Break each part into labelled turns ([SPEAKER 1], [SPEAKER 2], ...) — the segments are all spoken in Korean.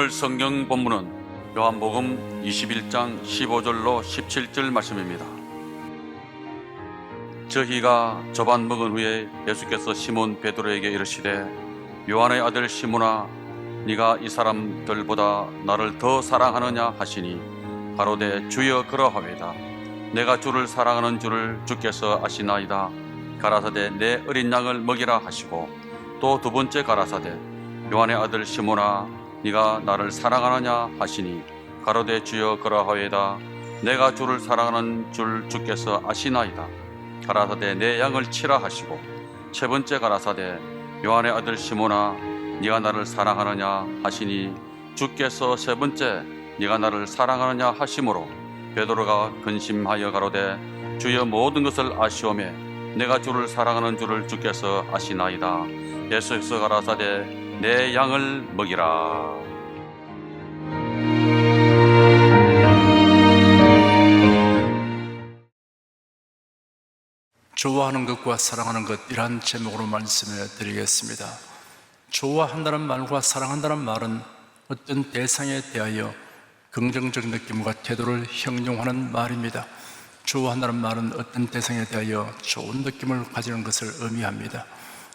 [SPEAKER 1] 오늘 성경 본문은 요한복음 21장 15절로 17절 말씀입니다. 저희가 저반 먹은 후에 예수께서 시몬 베드로에게 이르시되 요한의 아들 시몬아 네가 이 사람들보다 나를 더 사랑하느냐 하시니 가로되 주여 그러하외다. 내가 주를 사랑하는 줄을 주께서 아시나이다. 가라사대 내 어린 양을 먹이라 하시고 또 두 번째 가라사대 요한의 아들 시몬아 네가 나를 사랑하느냐 하시니 가로되 주여 그러하외다. 내가 주를 사랑하는 줄 주께서 아시나이다. 가라사대 내 양을 치라 하시고 세 번째 가라사대 요한의 아들 시몬아 네가 나를 사랑하느냐 하시니 주께서 세 번째 네가 나를 사랑하느냐 하심으로 베드로가 근심하여 가로되 주여 모든 것을 아시오매 내가 주를 사랑하는 줄을 주께서 아시나이다. 예수께서 가라사대 내 양을 먹이라.
[SPEAKER 2] 좋아하는 것과 사랑하는 것, 이란 제목으로 말씀을 드리겠습니다. 좋아한다는 말과 사랑한다는 말은 어떤 대상에 대하여 긍정적 느낌과 태도를 형용하는 말입니다. 좋아한다는 말은 어떤 대상에 대하여 좋은 느낌을 가지는 것을 의미합니다.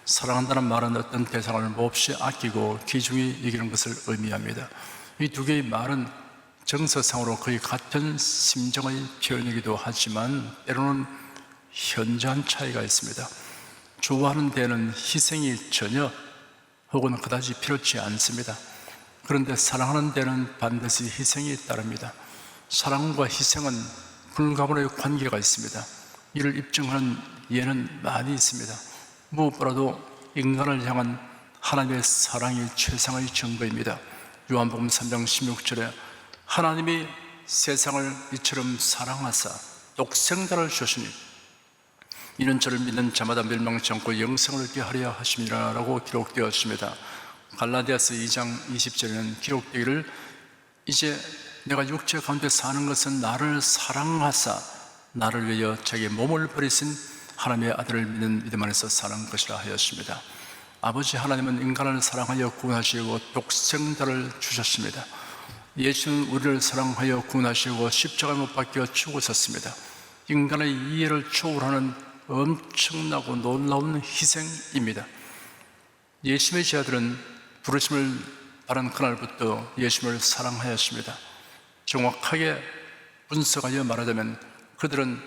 [SPEAKER 2] 사랑한다는 말은 어떤 대상을 몹시 아끼고 귀중히 여기는 것을 의미합니다. 이 두 개의 말은 정서상으로 거의 같은 심정의 표현이기도 하지만 때로는 현저한 차이가 있습니다. 좋아하는 데에는 희생이 전혀 혹은 그다지 필요치 않습니다. 그런데 사랑하는 데는 반드시 희생이 따릅니다. 사랑과 희생은 불가분의 관계가 있습니다. 이를 입증하는 예는 많이 있습니다. 무엇보다도 인간을 향한 하나님의 사랑이 최상의 증거입니다. 요한복음 3장 16절에 하나님이 세상을 이처럼 사랑하사 독생자를 주시니 이는 저를 믿는 자마다 멸망치 않고 영생을 얻게 하려 하심이라 라고 기록되어 있습니다. 갈라디아서 2장 20절에는 기록되기를 이제 내가 육체 가운데 사는 것은 나를 사랑하사 나를 위하여 자기의 몸을 버리신 하나님의 아들을 믿는 믿음 안에서 사는 것이라 하였습니다. 아버지 하나님은 인간을 사랑하여 구원하시고 독생자를 주셨습니다. 예수는 우리를 사랑하여 구원하시고 십자가에 못 박혀 죽으셨습니다. 인간의 이해를 초월하는 엄청나고 놀라운 희생입니다. 예수님의 제자들은 부르심을 받은 그날부터 예수님을 사랑하였습니다. 정확하게 분석하여 말하자면 그들은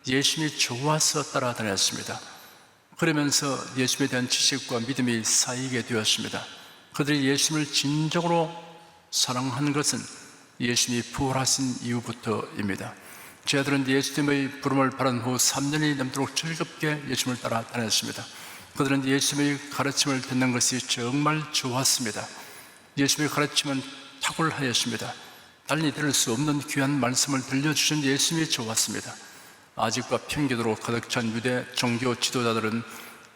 [SPEAKER 2] 예수님이 좋아서 따라다녔습니다. 그러면서 예수님에 대한 지식과 믿음이 쌓이게 되었습니다. 그들이 예수님을 진정으로 사랑한 것은 예수님이 부활하신 이후부터입니다. 제자들은 예수님의 부름을 받은 후 3년이 넘도록 즐겁게 예수님을 따라 다녔습니다. 그들은 예수님의 가르침을 듣는 것이 정말 좋았습니다. 예수님의 가르침은 탁월하였습니다. 달리 들을 수 없는 귀한 말씀을 들려주신 예수님이 좋았습니다. 아직과 편견으로 가득 찬 유대 종교 지도자들은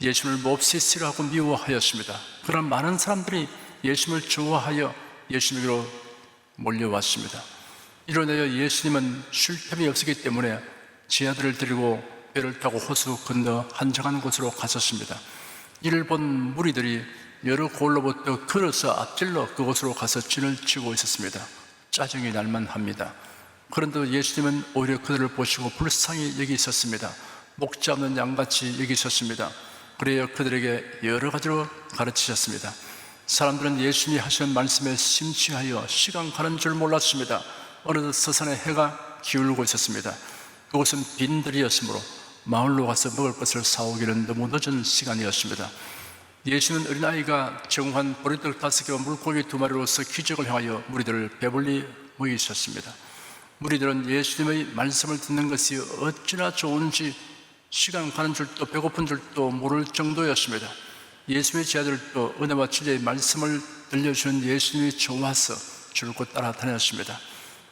[SPEAKER 2] 예수님을 몹시 싫어하고 미워하였습니다. 그러나 많은 사람들이 예수님을 좋아하여 예수님에게로 몰려왔습니다. 이로 인하여 예수님은 쉴 틈이 없었기 때문에 제자들을 데리고 배를 타고 호수 건너 한적한 곳으로 가셨습니다. 이를 본 무리들이 여러 곳로부터 걸어서 앞질러 그곳으로 가서 진을 치고 있었습니다. 짜증이 날만 합니다. 그런데 예수님은 오히려 그들을 보시고 불쌍히 여기셨습니다. 목자 없는 양같이 여기셨습니다. 그래야 그들에게 여러 가지로 가르치셨습니다. 사람들은 예수님이 하신 말씀에 심취하여 시간 가는 줄 몰랐습니다. 어느덧 서산에 해가 기울고 있었습니다. 그곳은 빈들이었으므로 마을로 가서 먹을 것을 사오기는 너무 늦은 시간이었습니다. 예수는 어린아이가 정한 보리떡 5개와 물고기 2마리로서 기적을 향하여 무리들을 배불리 먹이셨습니다. 무리들은 예수님의 말씀을 듣는 것이 어찌나 좋은지 시간 가는 줄도 배고픈 줄도 모를 정도였습니다. 예수님의 제자들도 은혜와 진리의 말씀을 들려주는 예수님이 좋아서 줄곧 따라다녔습니다.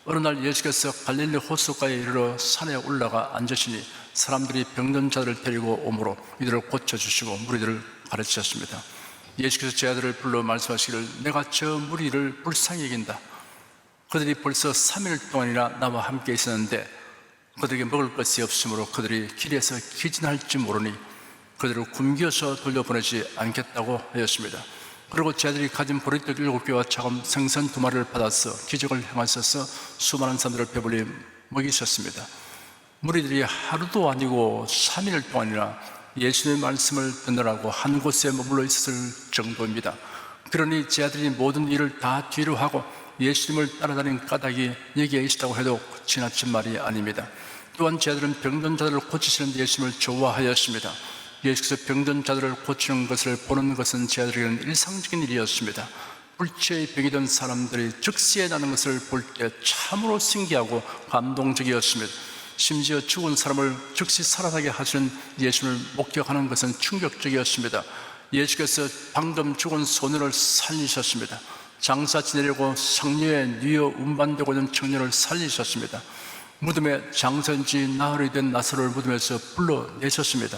[SPEAKER 2] 어느 날 예수께서 갈릴리 호수가에 이르러 산에 올라가 앉으시니 사람들이 병든 자들을 데리고 오므로 이들을 고쳐주시고 무리들을 가르치셨습니다. 예수께서 제자들을 불러 말씀하시기를 내가 저 무리를 불쌍히 여긴다. 그들이 벌써 3일 동안이나 나와 함께 있었는데 그들에게 먹을 것이 없으므로 그들이 길에서 기진할지 모르니 그들을 굶겨서 돌려보내지 않겠다고 하였습니다. 그리고 제 아들이 가진 보리떡 7개와 작은 생선 2마리를 받아서 기적을 행하셔서 수많은 사람들을 배불리 먹이셨습니다. 무리들이 하루도 아니고 3일 동안이나 예수님의 말씀을 듣느라고 한 곳에 머물러 있었을 정도입니다. 그러니 제 아들이 모든 일을 다 뒤로 하고 예수님을 따라다닌 까닭이 여기에 있다고 해도 지나친 말이 아닙니다. 또한 제 아들은 병든 자들을 고치시는 예수님을 좋아하였습니다. 예수께서 병든 자들을 고치는 것을 보는 것은 제 아들에게는 일상적인 일이었습니다. 불치의 병이 든 사람들이 즉시에 나는 것을 볼 때 참으로 신기하고 감동적이었습니다. 심지어 죽은 사람을 즉시 살아나게 하시는 예수님을 목격하는 것은 충격적이었습니다. 예수께서 방금 죽은 소년을 살리셨습니다. 장사 지내려고 상류에 뉘어 운반되고 있는 청년을 살리셨습니다. 무덤에 장선지 나흘이 된 나사로를 무덤에서 불러내셨습니다.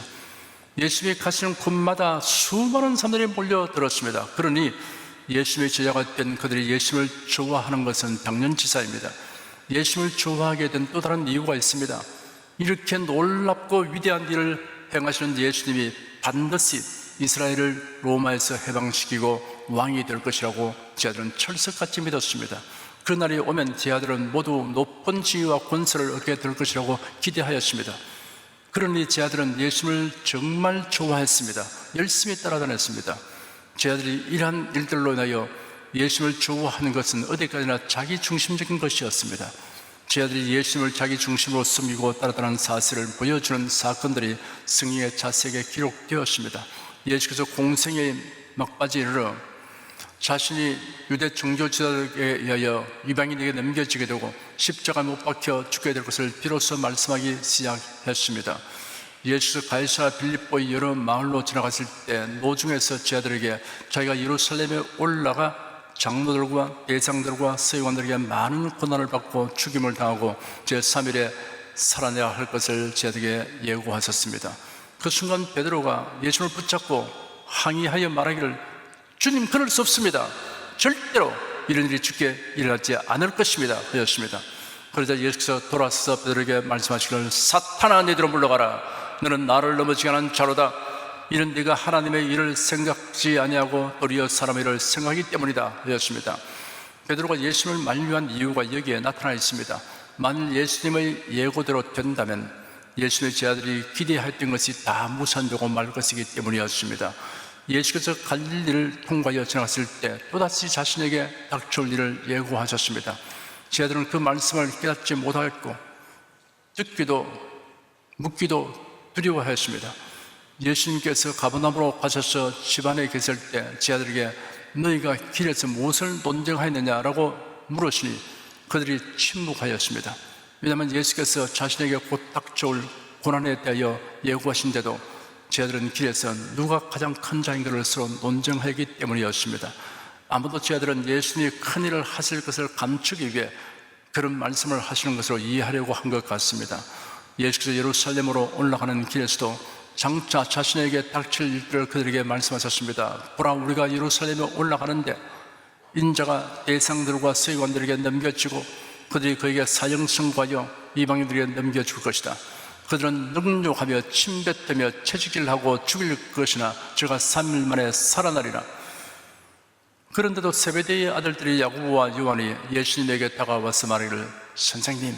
[SPEAKER 2] 예수님이 가시는 곳마다 수많은 사람들이 몰려들었습니다. 그러니 예수님의 제자가 된 그들이 예수님을 좋아하는 것은 당연지사입니다. 예수님을 좋아하게 된 또 다른 이유가 있습니다. 이렇게 놀랍고 위대한 일을 행하시는 예수님이 반드시 이스라엘을 로마에서 해방시키고 왕이 될 것이라고 제 아들은 철석같이 믿었습니다. 그날이 오면 제 아들은 모두 높은 지위와 권세를 얻게 될 것이라고 기대하였습니다. 그러니 제 아들은 예수님을 정말 좋아했습니다. 열심히 따라다녔습니다. 제 아들이 이러한 일들로 인하여 예수님을 좋아하는 것은 어디까지나 자기 중심적인 것이었습니다. 제 아들이 예수님을 자기 중심으로 섬기고 따라다니는 사실을 보여주는 사건들이 성경의 자세하게 기록되었습니다. 예수께서 공생의 막바지에 이르러 자신이 유대 종교 지도자들에 의하여 이방인에게 넘겨지게 되고 십자가에 못 박혀 죽게 될 것을 비로소 말씀하기 시작했습니다. 예수께서 가이사라 빌립보의 여러 마을로 지나갔을 때 노중에서 제 아들에게 자기가 예루살렘에 올라가 장로들과 대장들과 서기관들에게 많은 고난을 받고 죽임을 당하고 제3일에 살아내야 할 것을 제 아들에게 예고하셨습니다. 그 순간 베드로가 예수님을 붙잡고 항의하여 말하기를 주님, 그럴 수 없습니다. 절대로 이런 일이 주께 일어나지 않을 것입니다 하였습니다. 그러자 예수께서 돌아서서 베드로에게 말씀하시기를 사탄아, 내 뒤로 물러가라. 너는 나를 넘어지게 하는 자로다. 이는 네가 하나님의 일을 생각지 아니하고 도리어 사람의 일을 생각하기 때문이다 하였습니다. 베드로가 예수님을 만류한 이유가 여기에 나타나 있습니다. 만일 예수님의 예고대로 된다면 예수님의 제자들이 기대했던 것이 다 무산되고 말 것이기 때문이었습니다. 예수께서 갈릴리를 통과하여 지나갔을 때 또다시 자신에게 닥쳐올 일을 예고하셨습니다. 제자들은 그 말씀을 깨닫지 못하였고 듣기도 묻기도 두려워하였습니다. 예수님께서 가버나움으로 가셔서 집안에 계실 때 제자들에게 너희가 길에서 무엇을 논쟁하였느냐라고 물으시니 그들이 침묵하였습니다. 왜냐하면 예수께서 자신에게 곧 닥쳐올 고난에 대하여 예고하신데도 제자들은 길에서 누가 가장 큰 자인가를 서로 논쟁하기 때문이었습니다. 아무도 제자들은 예수님이 큰 일을 하실 것을 감추기 위해 그런 말씀을 하시는 것으로 이해하려고 한 것 같습니다. 예수께서 예루살렘으로 올라가는 길에서도 장차 자신에게 닥칠 일들을 그들에게 말씀하셨습니다. 보라, 우리가 예루살렘에 올라가는데 인자가 대상들과 서기관들에게 넘겨지고 그들이 그에게 사형 선고하여 이방인들에게 넘겨줄 것이다. 그들은 능욕하며 침뱉으며 채찍질을 하고 죽일 것이나 저가 3일 만에 살아나리라. 그런데도 세베대의 아들들이 야고보와 요한이 예수님에게 다가와서 말하기를 선생님,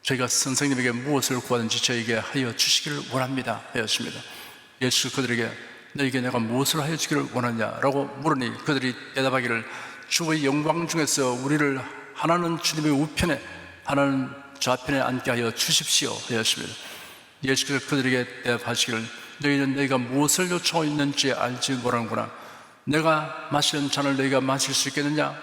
[SPEAKER 2] 저희가 선생님에게 무엇을 구하든지 저에게 하여 주시기를 원합니다 하였습니다. 예수 그들에게 너에게 내가 무엇을 하여 주기를 원하냐라고 물으니 그들이 대답하기를 주의 영광 중에서 우리를 하나는 주님의 우편에 하나는 좌편에 앉게 하여 주십시오 하였습니다. 예수께서 그들에게 대답하시기를 너희는 너희가 무엇을 요청하고 있는지 알지 못하는구나. 내가 마시는 잔을 너희가 마실 수 있겠느냐?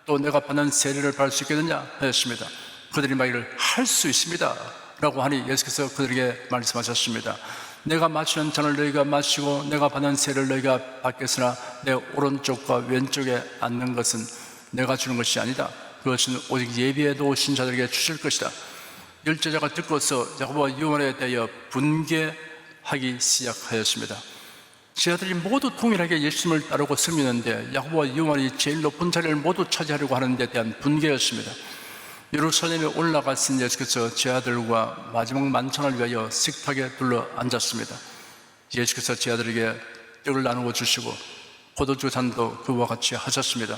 [SPEAKER 2] 또 내가 받는 세례를 받을 수 있겠느냐 하였습니다. 그들이 말을 할 수 있습니다 라고 하니 예수께서 그들에게 말씀하셨습니다. 내가 마시는 잔을 너희가 마시고 내가 받는 세례를 너희가 받겠으나 내 오른쪽과 왼쪽에 앉는 것은 내가 주는 것이 아니다. 그것은 오직 예비해 놓으신 자들에게 주실 것이다. 열제자가 듣고서 야고보와 요한에 대하여 분개하기 시작하였습니다. 제자들이 모두 동일하게 예수님을 따르고 섬기는데 야고보와 요한이 제일 높은 자리를 모두 차지하려고 하는 데 대한 분개였습니다. 예루살렘에 올라갔은 예수께서 제자들과 마지막 만찬을 위하여 식탁에 둘러 앉았습니다. 예수께서 제자들에게 떡을 나누어 주시고 포도주산도 그와 같이 하셨습니다.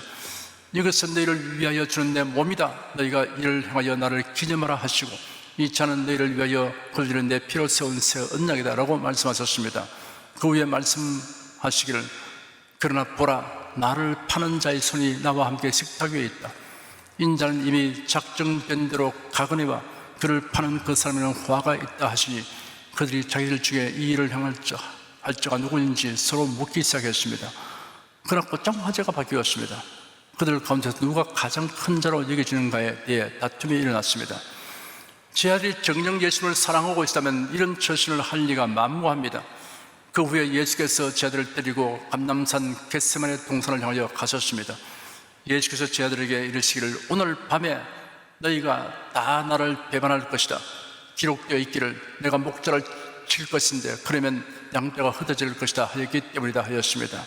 [SPEAKER 2] 이것은 너희를 위하여 주는 내 몸이다. 너희가 이를 행하여 나를 기념하라 하시고 이 잔은 너희를 위하여 흘리는 내 피로 세운 새 언약이다 라고 말씀하셨습니다. 그 후에 말씀하시기를 그러나 보라 나를 파는 자의 손이 나와 함께 식탁 위에 있다. 인자는 이미 작정된 대로 가거니와 그를 파는 그 사람에는 화가 있다 하시니 그들이 자기들 중에 이 일을 행할 자가 누구인지 서로 묻기 시작했습니다. 그러나 곧장 화제가 바뀌었습니다. 그들 가운데서 누가 가장 큰 자로 여겨지는가에 대해 다툼이 일어났습니다. 제 아들이 정녕 예수를 사랑하고 있다면 이런 처신을 할 리가 만무합니다. 그 후에 예수께서 제 아들을 데리고 감람산 겟세마네 동산을 향하여 가셨습니다. 예수께서 제 아들에게 이르시기를 오늘 밤에 너희가 다 나를 배반할 것이다. 기록되어 있기를 내가 목자를 칠 것인데 그러면 양떼가 흩어질 것이다 하였기 때문이다 하였습니다.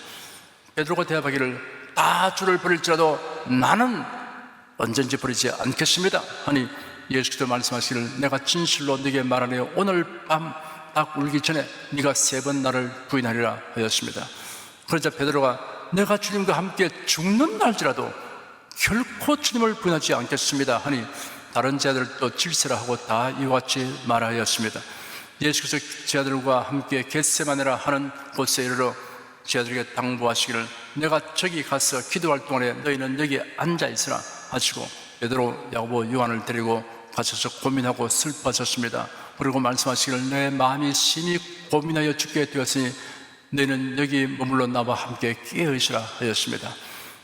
[SPEAKER 2] 베드로가 대답하기를 다 주를 버릴지라도 나는 언제든지 버리지 않겠습니다 하니 예수께서 말씀하시기를 내가 진실로 네게 말하노 오늘 밤 딱 울기 전에 네가 3번 나를 부인하리라 하였습니다. 그러자 베드로가 내가 주님과 함께 죽는 날지라도 결코 주님을 부인하지 않겠습니다 하니 다른 제자들도 질세라 하고 다 이와 같이 말하였습니다. 예수께서 제자들과 함께 겟세마네라 하는 곳에 이르러 제자들에게 당부하시기를 내가 저기 가서 기도할 동안에 너희는 여기 앉아있으라 하시고 베드로, 야고보, 요한을 데리고 가셔서 고민하고 슬퍼하셨습니다. 그리고 말씀하시기를 내 마음이 심히 고민하여 죽게 되었으니 너희는 여기 머물러 나와 함께 깨어있으라 하였습니다.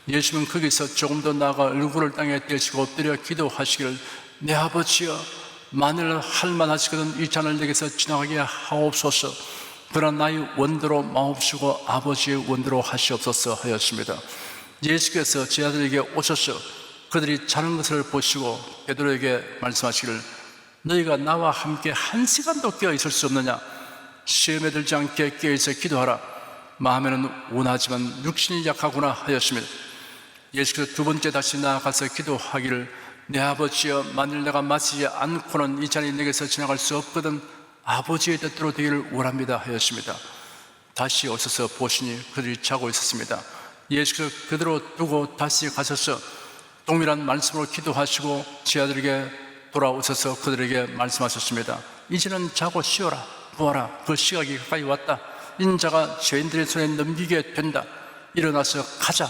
[SPEAKER 2] 예수님은 거기서 조금 더 나아가 얼굴을 땅에 떼시고 엎드려 기도하시기를 내 아버지여 만일 할만하시거든 이 잔을 내게서 지나가게 하옵소서. 그러나 나의 원대로 마옵시고 아버지의 원대로 하시옵소서 하였습니다. 예수께서 제자들에게 오셔서 그들이 자는 것을 보시고 베드로에게 말씀하시기를 너희가 나와 함께 1시간도 깨어 있을 수 없느냐? 시험에 들지 않게 깨어 있어 기도하라. 마음에는 원하지만 육신이 약하구나 하였습니다. 예수께서 두 번째 다시 나아가서 기도하기를 내 아버지여 만일 내가 마시지 않고는 이 잔이 내게서 지나갈 수 없거든 아버지의 뜻대로 되기를 원합니다 하였습니다. 다시 오셔서 보시니 그들이 자고 있었습니다. 예수께서 그대로 두고 다시 가셔서 동일한 말씀으로 기도하시고 제자들에게 돌아오셔서 그들에게 말씀하셨습니다. 이제는 자고 쉬어라. 보아라. 그 시각이 가까이 왔다. 인자가 죄인들의 손에 넘기게 된다. 일어나서 가자.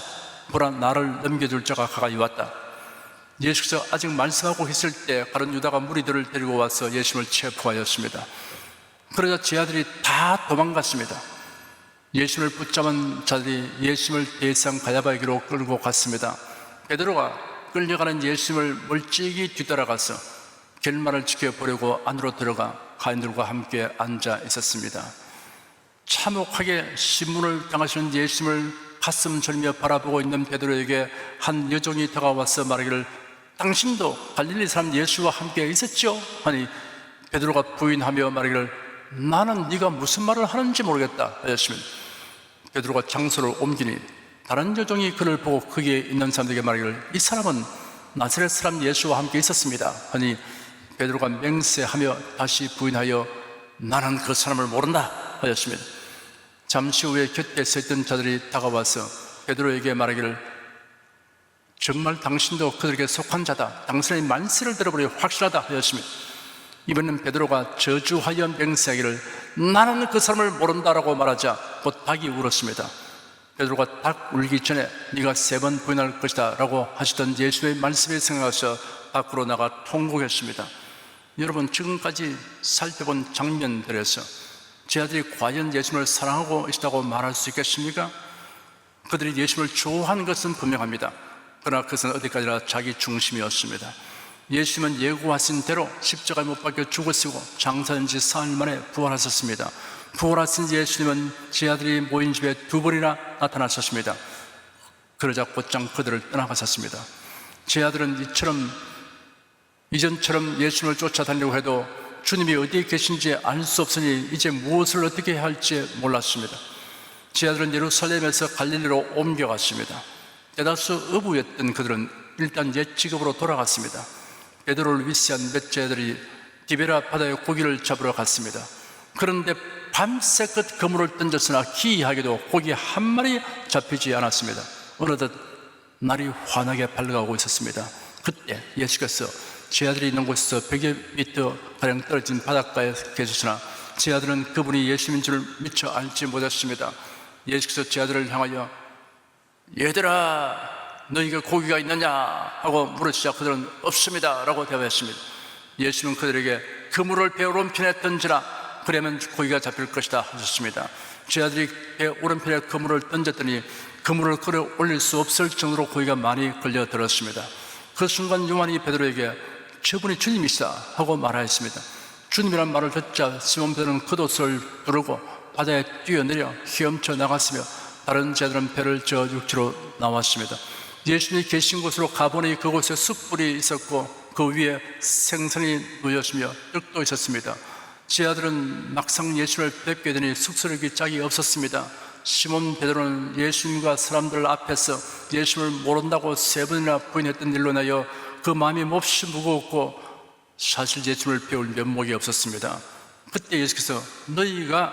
[SPEAKER 2] 보라 나를 넘겨줄 자가 가까이 왔다. 예수께서 아직 말씀하고 있을 때 가룟 유다가 무리들을 데리고 와서 예수님을 체포하였습니다. 그러자 제자들이 다 도망갔습니다. 예수님을 붙잡은 자들이 예수님을 대상 가야바에게로 끌고 갔습니다. 베드로가 끌려가는 예수님을 멀찍이 뒤따라가서 결말을 지켜보려고 안으로 들어가 가인들과 함께 앉아 있었습니다. 참혹하게 신문을 당하시는 예수님을 가슴 절며 바라보고 있는 베드로에게 한 여종이 다가와서 말하기를 당신도 갈릴리 사람 예수와 함께 있었죠? 하니 베드로가 부인하며 말하기를 나는 네가 무슨 말을 하는지 모르겠다 하였으면 베드로가 장소를 옮기니 다른 여종이 그를 보고 거기에 있는 사람들에게 말하기를 이 사람은 나사렛 사람 예수와 함께 있었습니다 하니 베드로가 맹세하며 다시 부인하여 나는 그 사람을 모른다 하였습니다. 잠시 후에 곁에 서 있던 자들이 다가와서 베드로에게 말하기를 정말 당신도 그들에게 속한 자다. 당신의 만세를 들어보니 확실하다 하였습니다. 이번엔 베드로가 저주하여 맹세하기를 나는 그 사람을 모른다라고 말하자 곧 닭이 울었습니다. 베드로가 닭 울기 전에 네가 3번 부인할 것이다 라고 하시던 예수의 말씀에 생각하셔 밖으로 나가 통곡했습니다. 여러분 지금까지 살펴본 장면들에서 제 아들이 과연 예수님을 사랑하고 있다고 말할 수 있겠습니까? 그들이 예수님을 좋아하는 것은 분명합니다. 그러나 그것은 어디까지나 자기 중심이었습니다. 예수님은 예고하신 대로 십자가에 못 박혀 죽으시고 장사된 지 4일 만에 부활하셨습니다. 부활하신 예수님은 제 아들이 모인 집에 2번이나 나타나셨습니다. 그러자 곧장 그들을 떠나가셨습니다. 제 아들은 이전처럼 예수님을 쫓아다니려고 해도 주님이 어디에 계신지 알 수 없으니 이제 무엇을 어떻게 해야 할지 몰랐습니다. 제 아들은 예루살렘에서 갈릴리로 옮겨갔습니다. 대다수 어부였던 그들은 일단 옛 직업으로 돌아갔습니다. 베드로를 위시한 몇 제자들이 디베라 바다에 고기를 잡으러 갔습니다. 그런데 밤새껏 그물을 던졌으나 기이하게도 고기 한 마리 잡히지 않았습니다. 어느덧 날이 환하게 밝아오고 있었습니다. 그때 예수께서 제 아들이 있는 곳에서 100여 미터 가량 떨어진 바닷가에 계셨으나 제 아들은 그분이 예수님인 줄 미처 알지 못했습니다. 예수께서 제 아들을 향하여 얘들아 너희가 고기가 있느냐 하고 물으시자 그들은 없습니다 라고 대답했습니다. 예수는 그들에게 그물을 배 오른편에 던지라 그러면 고기가 잡힐 것이다 하셨습니다. 제 아들이 배 오른편에 그물을 던졌더니 그물을 끌어 올릴 수 없을 정도로 고기가 많이 걸려들었습니다. 그 순간 요한이 베드로에게 저분이 주님이시다 하고 말하였습니다. 주님이란 말을 듣자 시몬 베드로는 겉옷을 두르고 바다에 뛰어내려 헤엄쳐 나갔으며 다른 제자들은 배를 저어 육지로 나왔습니다. 예수님이 계신 곳으로 가보니 그곳에 숯불이 있었고 그 위에 생선이 놓였으며 떡도 있었습니다. 제 아들은 막상 예수를 뵙게 되니 쑥스러기 짝이 없었습니다. 시몬 베드로는 예수님과 사람들 앞에서 예수님을 모른다고 3번이나 부인했던 일로 인하여 그 마음이 몹시 무거웠고 사실 예수님을 배울 면목이 없었습니다. 그때 예수께서 너희가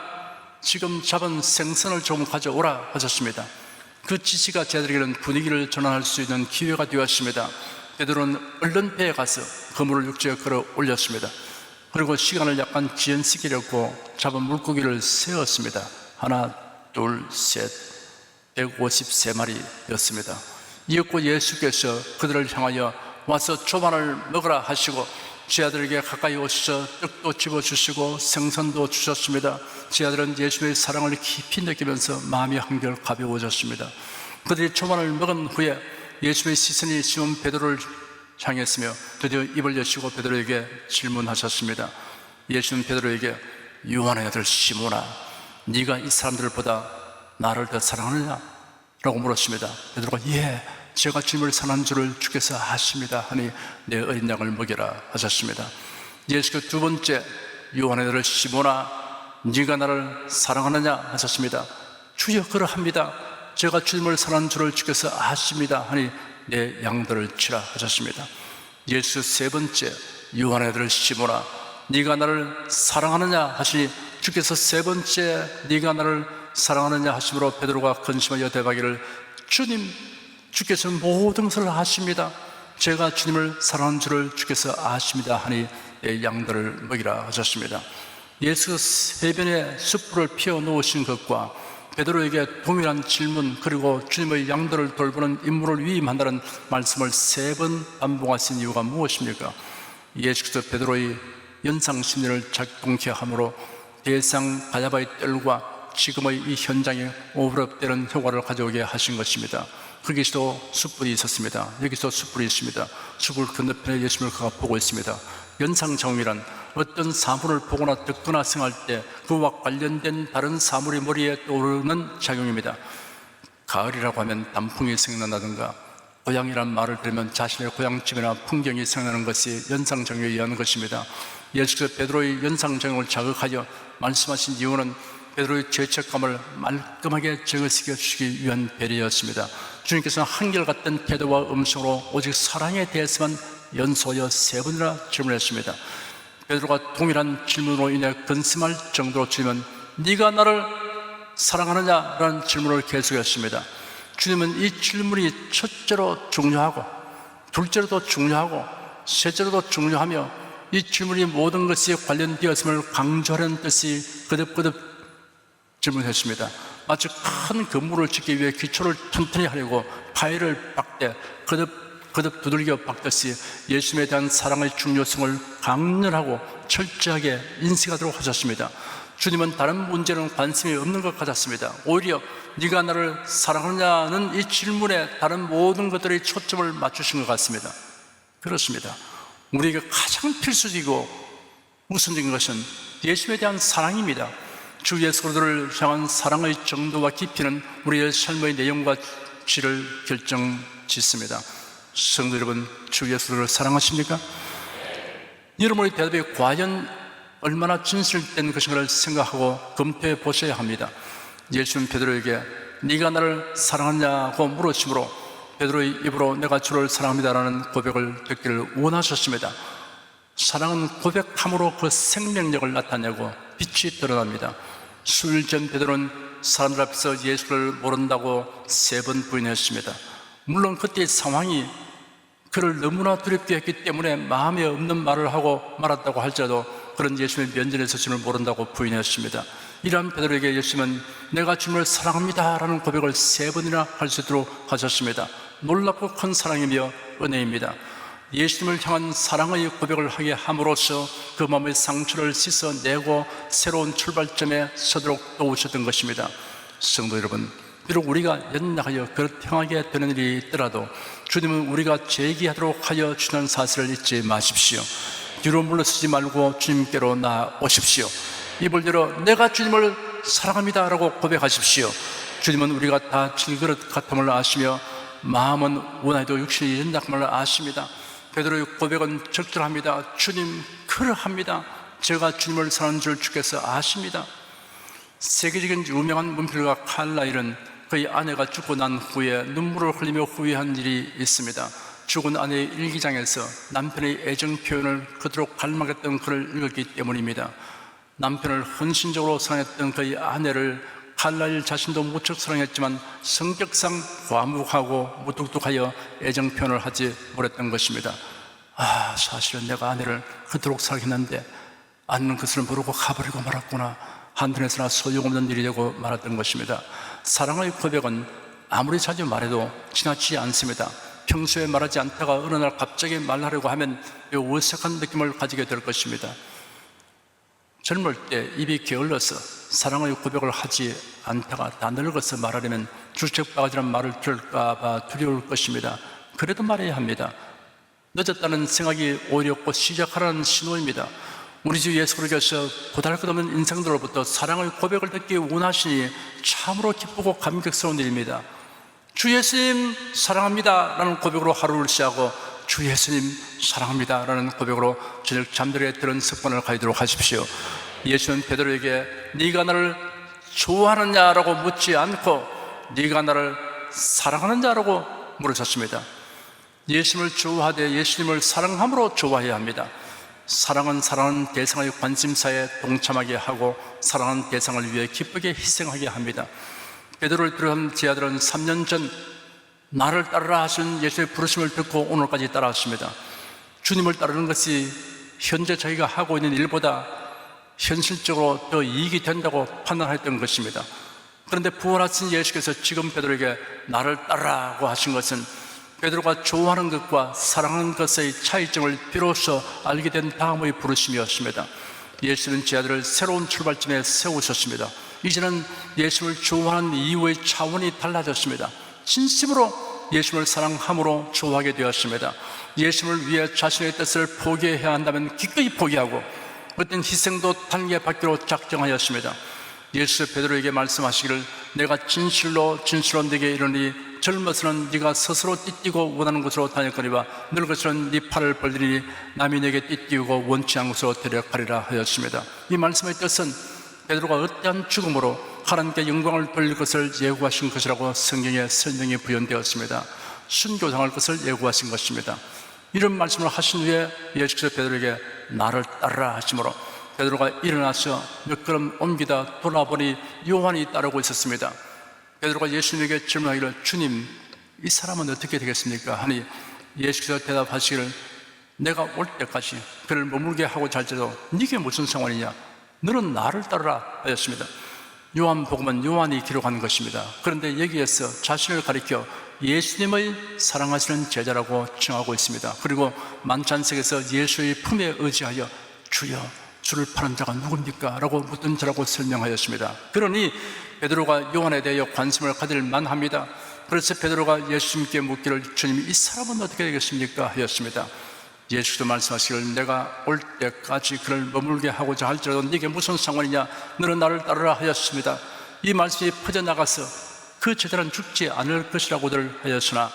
[SPEAKER 2] 지금 잡은 생선을 좀 가져오라 하셨습니다. 그 지시가 제자들에게는 분위기를 전환할 수 있는 기회가 되었습니다. 베드로는 얼른 배에 가서 그물을 육지에 끌어 올렸습니다. 그리고 시간을 약간 지연시키려고 잡은 물고기를 세었습니다. 하나, 둘, 셋, 153마리였습니다. 이윽고 예수께서 그들을 향하여 와서 조반을 먹으라 하시고 제 아들에게 가까이 오셔서 떡도 집어주시고 생선도 주셨습니다. 제 아들은 예수의 사랑을 깊이 느끼면서 마음이 한결 가벼워졌습니다. 그들이 초반을 먹은 후에 예수의 시선이 시몬 베드로를 향했으며 드디어 입을 여시고 베드로에게 질문하셨습니다. 예수는 베드로에게 요한의 아들 시몬아 네가 이 사람들보다 나를 더 사랑하느냐? 라고 물었습니다. 베드로가 예 제가 주님을 사랑하는 줄을 주께서 아십니다 하니 내 어린 양을 먹여라 하셨습니다. 예수께서 두 번째 요한의 아들 시몬아 네가 나를 사랑하느냐 하셨습니다. 주여 그러합니다. 제가 주님을 사랑하는 줄을 주께서 아십니다 하니 내 양들을 치라 하셨습니다. 예수 세 번째 요한의 아들 시몬아 네가 나를 사랑하느냐 하시니 주께서 세 번째 네가 나를 사랑하느냐 하심으로 베드로가 근심하여 대답하기를 주님 주께서는 모든 것을 아십니다. 제가 주님을 사랑하는 줄을 주께서 아십니다 하니 내 양들을 먹이라 하셨습니다. 예수 세 변의 숯불을 피워 놓으신 것과 베드로에게 동일한 질문 그리고 주님의 양들을 돌보는 임무를 위임한다는 말씀을 3번 반복하신 이유가 무엇입니까? 예수께서 베드로의 연상심리를 작동케 함으로 대상 가자바의 뜰과 지금의 이 현장에 오버랩되는 효과를 가져오게 하신 것입니다. 거기서도 숯불이 있었습니다. 여기서 숯불이 있습니다. 숯불 건너편에 예수님을 그가 보고 있습니다. 연상정이란 어떤 사물을 보거나 듣거나 생각할 때 그와 관련된 다른 사물이 머리에 떠오르는 작용입니다. 가을이라고 하면 단풍이 생각난다든가 고향이란 말을 들으면 자신의 고향집이나 풍경이 생각나는 것이 연상정에 의한 것입니다. 예수께서 베드로의 연상정을 자극하여 말씀하신 이유는 베드로의 죄책감을 말끔하게 제거시켜 주시기 위한 배려였습니다. 주님께서는 한결같은 태도와 음성으로 오직 사랑에 대해서만 연소하여 3번이나 질문했습니다. 베드로가 동일한 질문으로 인해 근심할 정도로 주님은 네가 나를 사랑하느냐라는 질문을 계속했습니다. 주님은 이 질문이 첫째로 중요하고 둘째로도 중요하고 셋째로도 중요하며 이 질문이 모든 것이 관련되었음을 강조하는 뜻이 거듭거듭 질문했습니다. 마치 큰 건물을 짓기 위해 기초를 튼튼히 하려고 파일을 박되 거듭 두들겨 박듯이 예수님에 대한 사랑의 중요성을 강렬하고 철저하게 인식하도록 하셨습니다. 주님은 다른 문제는 관심이 없는 것 같았습니다. 오히려 네가 나를 사랑하느냐는 이 질문에 다른 모든 것들의 초점을 맞추신 것 같습니다. 그렇습니다. 우리에게 가장 필수적이고 우선적인 것은 예수님에 대한 사랑입니다. 주 예수 그리스도를 향한 사랑의 정도와 깊이는 우리의 삶의 내용과 질을 결정짓습니다. 성도 여러분, 주 예수를 사랑하십니까? 여러분의 대답이 과연 얼마나 진실된 것인가를 생각하고 검토해 보셔야 합니다. 예수는 베드로에게 네가 나를 사랑하냐고 물으심으로 베드로의 입으로 내가 주를 사랑합니다라는 고백을 듣기를 원하셨습니다. 사랑은 고백함으로 그 생명력을 나타내고 빛이 드러납니다. 수일 전 베드로는 사람들 앞에서 예수를 모른다고 3번 부인했습니다. 물론 그때 상황이 그를 너무나 두렵게 했기 때문에 마음에 없는 말을 하고 말았다고 할지라도 그런 예수님의 면전에 서심을 모른다고 부인했습니다. 이러한 베드로에게 예수님은 내가 주님을 사랑합니다 라는 고백을 3번이나 할 수 있도록 하셨습니다. 놀랍고 큰 사랑이며 은혜입니다. 예수님을 향한 사랑의 고백을 하게 함으로써 그 마음의 상처를 씻어내고 새로운 출발점에 서도록 도우셨던 것입니다. 성도 여러분, 비록 우리가 연약하여 그릇행하게 되는 일이 있더라도 주님은 우리가 제기하도록 하여 주는 사실을 잊지 마십시오. 뒤로 물러서지 말고 주님께로 나오십시오. 입을 열어 내가 주님을 사랑합니다 라고 고백하십시오. 주님은 우리가 다 질그릇 같음을 아시며 마음은 원하여도 육신이 연약함을 아십니다. 베드로의 고백은 적절합니다. 주님 그러합니다. 제가 주님을 사랑하는 줄 주께서 아십니다. 세계적인 유명한 문필가 칼라일은 그의 아내가 죽고 난 후에 눈물을 흘리며 후회한 일이 있습니다. 죽은 아내의 일기장에서 남편의 애정 표현을 그토록 갈망했던 글을 읽었기 때문입니다. 남편을 헌신적으로 사랑했던 그의 아내를 칼라일 자신도 무척 사랑했지만 성격상 과묵하고 무뚝뚝하여 애정 표현을 하지 못했던 것입니다. 사실은 내가 아내를 그토록 사랑했는데 아내는 그것을 모르고 가버리고 말았구나. 한편에서나 소용없는 일이 되고 말았던 것입니다. 사랑의 고백은 아무리 자주 말해도 지나치지 않습니다. 평소에 말하지 않다가 어느 날 갑자기 말하려고 하면 어색한 느낌을 가지게 될 것입니다. 젊을 때 입이 게을러서 사랑의 고백을 하지 않다가 다 늙어서 말하려면 주책바가지란 말을 들을까 봐 두려울 것입니다. 그래도 말해야 합니다. 늦었다는 생각이 오히려 곧 시작하라는 신호입니다. 우리 주 예수 그리스도께서 보잘것없는 인생들로부터 사랑의 고백을 듣기 원하시니 참으로 기쁘고 감격스러운 일입니다. 주 예수님 사랑합니다 라는 고백으로 하루를 시작하고 주 예수님 사랑합니다 라는 고백으로 저녁 잠들게 들은 습관을 가지도록 하십시오. 예수는 베드로에게 네가 나를 좋아하느냐라고 묻지 않고 네가 나를 사랑하느냐라고 물으셨습니다. 예수님을 좋아하되 예수님을 사랑함으로 좋아해야 합니다. 사랑은 사랑하는 대상의 관심사에 동참하게 하고 사랑하는 대상을 위해 기쁘게 희생하게 합니다. 베드로를 비롯한 제 아들은 3년 전 나를 따르라 하신 예수의 부르심을 듣고 오늘까지 따라왔습니다. 주님을 따르는 것이 현재 저희가 하고 있는 일보다 현실적으로 더 이익이 된다고 판단했던 것입니다. 그런데 부활하신 예수께서 지금 베드로에게 나를 따르라고 하신 것은 베드로가 좋아하는 것과 사랑하는 것의 차이점을 비로소 알게 된 다음의 부르심이었습니다. 예수는 제 아들을 새로운 출발점에 세우셨습니다. 이제는 예수를 좋아하는 이유의 차원이 달라졌습니다. 진심으로 예수를 사랑함으로 좋아하게 되었습니다. 예수를 위해 자신의 뜻을 포기해야 한다면 기꺼이 포기하고 어떤 희생도 단계 받기로 작정하였습니다. 예수 베드로에게 말씀하시기를 내가 진실로 네게 이르니 젊어서는 네가 스스로 띠띠고 원하는 곳으로 다녔거니와 늙어서는 네 팔을 벌리니 남이 내게 띠띠우고 원치 않은 곳으로 데려가리라 하였습니다. 이 말씀의 뜻은 베드로가 어떠한 죽음으로 하나님께 영광을 돌릴 것을 예고하신 것이라고 성경에 설명이 부연되었습니다. 순교당할 것을 예고하신 것입니다. 이런 말씀을 하신 후에 예수께서 베드로에게 나를 따르라 하시므로 베드로가 일어나서 몇 걸음 옮기다 돌아보니 요한이 따르고 있었습니다. 베드로가 예수님에게 질문하기를 주님 이 사람은 어떻게 되겠습니까? 하니 예수께서 대답하시기를 내가 올 때까지 그를 머물게 하고자 할지라도 네게 무슨 상관이냐? 너는 나를 따르라 하였습니다. 요한복음은 요한이 기록한 것입니다. 그런데 여기에서 자신을 가리켜 예수님의 사랑하시는 제자라고 칭하고 있습니다. 그리고 만찬석에서 예수의 품에 의지하여 주여 주를 파는 자가 누굽니까? 라고 묻던 자라고 설명하였습니다. 그러니 베드로가 요한에 대하여 관심을 가질 만합니다. 그래서 베드로가 예수님께 묻기를 주님 이 사람은 어떻게 되겠습니까? 하였습니다. 예수도 말씀하시기를 내가 올 때까지 그를 머물게 하고자 할지라도 네게 무슨 상관이냐? 너는 나를 따르라 하였습니다. 이 말씀이 퍼져나가서 그 제자는 죽지 않을 것이라고들 하였으나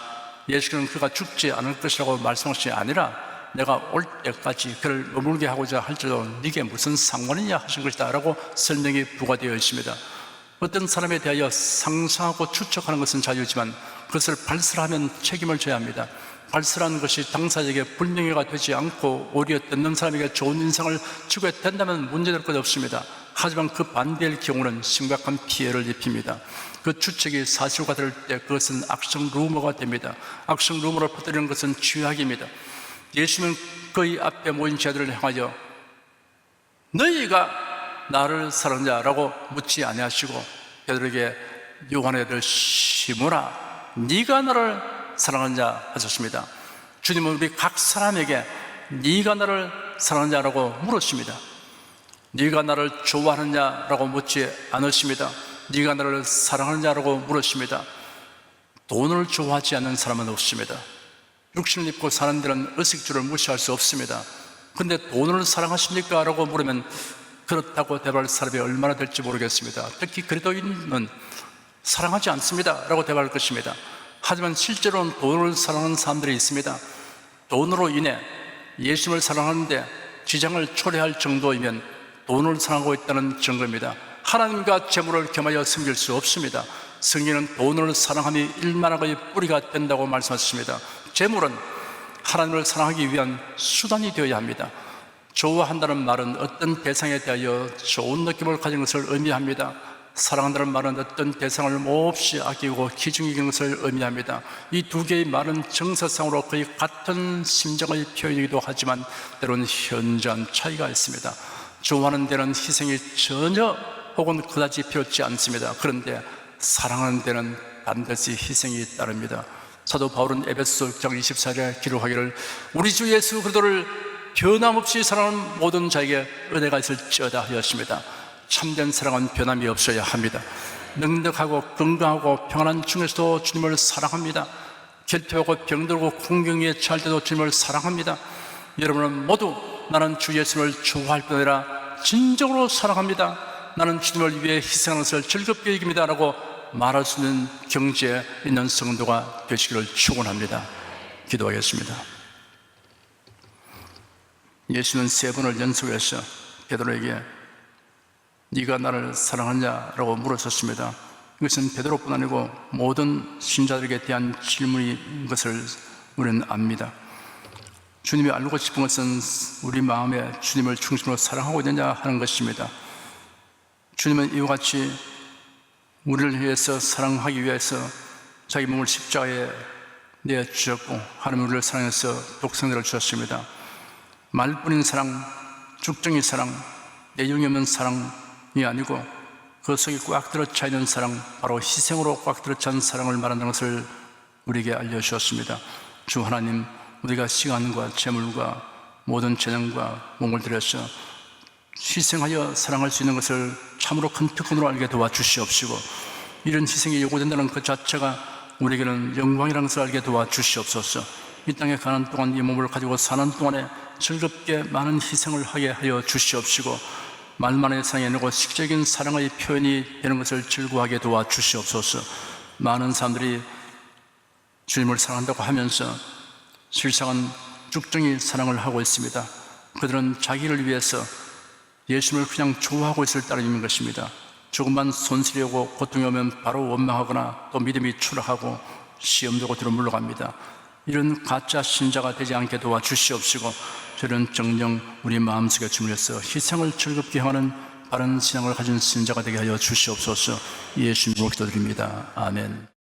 [SPEAKER 2] 예수는 그가 죽지 않을 것이라고 말씀하신 게 아니라 내가 올 때까지 그를 머물게 하고자 할지라도 네게 무슨 상관이냐 하신 것이다 라고 설명이 부과되어 있습니다. 어떤 사람에 대하여 상상하고 추측하는 것은 자유지만 그것을 발설하면 책임을 져야 합니다. 발설하는 것이 당사자에게 불명예가 되지 않고 오히려 듣는 사람에게 좋은 인상을 주게 된다면 문제될 것 없습니다. 하지만 그 반대의 경우는 심각한 피해를 입힙니다. 그 추측이 사실과 다를 때 그것은 악성 루머가 됩니다. 악성 루머를 퍼뜨리는 것은 죄악입니다. 예수님은 그의 앞에 모인 자들을 향하여 너희가 나를 사랑하냐라고 묻지 아니하시고 베드로에게 요한의 아들 시몬아 네가 나를 사랑하냐 하셨습니다. 주님은 우리 각 사람에게 네가 나를 사랑하냐라고 물으십니다. 네가 나를 좋아하느냐라고 묻지 않으십니다. 네가 나를 사랑하느냐라고 물으십니다. 돈을 좋아하지 않는 사람은 없습니다. 육신을 입고 사는 데는 의식주를 무시할 수 없습니다. 근데 돈을 사랑하십니까? 라고 물으면 그렇다고 대답할 사람이 얼마나 될지 모르겠습니다. 특히 그리스도인은 사랑하지 않습니다 라고 대답할 것입니다. 하지만 실제로는 돈을 사랑하는 사람들이 있습니다. 돈으로 인해 예수님을 사랑하는데 지장을 초래할 정도이면 돈을 사랑하고 있다는 증거입니다. 하나님과 재물을 겸하여 섬길 수 없습니다. 성경은 돈을 사랑함이 일만하고의 뿌리가 된다고 말씀하셨습니다. 재물은 하나님을 사랑하기 위한 수단이 되어야 합니다. 좋아한다는 말은 어떤 대상에 대하여 좋은 느낌을 가진 것을 의미합니다. 사랑한다는 말은 어떤 대상을 몹시 아끼고 기중이기는 것을 의미합니다. 이 두 개의 말은 정서상으로 거의 같은 심정의 표현이기도 하지만 때로는 현저한 차이가 있습니다. 좋아하는 데는 희생이 전혀 혹은 그다지 필요치 않습니다. 그런데 사랑하는 데는 반드시 희생이 따릅니다. 사도 바울은 에베소 6장 24절에 기록하기를 우리 주 예수 그리스도를 변함없이 사랑하는 모든 자에게 은혜가 있을지어다 하였습니다. 참된 사랑은 변함이 없어야 합니다. 능력하고 건강하고 평안한 중에서도 주님을 사랑합니다. 결핍하고 병들고 공경에 처할 때도 주님을 사랑합니다. 여러분은 모두 나는 주 예수를 좋아할 뿐 아니라 진정으로 사랑합니다. 나는 주님을 위해 희생하는 것을 즐겁게 여깁니다 라고 말할 수 있는 경지에 있는 성도가 되시기를 축원합니다. 기도하겠습니다. 예수는 3번을 연속해서 베드로에게 네가 나를 사랑하냐라고 물으셨습니다. 이것은 베드로뿐 아니고 모든 신자들에게 대한 질문인 것을 우리는 압니다. 주님이 알고 싶은 것은 우리 마음에 주님을 중심으로 사랑하고 있느냐 하는 것입니다. 주님은 이와 같이 우리를 위해서 사랑하기 위해서 자기 몸을 십자가에 내주셨고 하나님 우리를 사랑해서 독생자를 주셨습니다. 말뿐인 사랑, 죽정의 사랑, 내용이 없는 사랑이 아니고 그 속에 꽉 들어차 있는 사랑, 바로 희생으로 꽉 들어차 있는 사랑을 말하는 것을 우리에게 알려주셨습니다. 주 하나님, 우리가 시간과 재물과 모든 재능과 몸을 들여서 희생하여 사랑할 수 있는 것을 참으로 큰 특권으로 알게 도와주시옵시고 이런 희생이 요구된다는 그 자체가 우리에게는 영광이라는 것을 알게 도와주시옵소서. 이 땅에 가는 동안 이 몸을 가지고 사는 동안에 즐겁게 많은 희생을 하게 하여 주시옵시고 말만의 사랑이 아니고 실질적인 사랑의 표현이 되는 것을 즐거워하게 도와주시옵소서. 많은 사람들이 주님을 사랑한다고 하면서 실상은 죽정이 사랑을 하고 있습니다. 그들은 자기를 위해서 예수님을 그냥 좋아하고 있을 따름인 것입니다. 조금만 손실이 오고 고통이 오면 바로 원망하거나 또 믿음이 추락하고 시험되고 뒤로 물러갑니다. 이런 가짜 신자가 되지 않게 도와주시옵시고 저는 정녕 우리 마음속에 주물러서 희생을 즐겁게 하는 바른 신앙을 가진 신자가 되게 하여 주시옵소서. 예수님으로 기도드립니다. 아멘.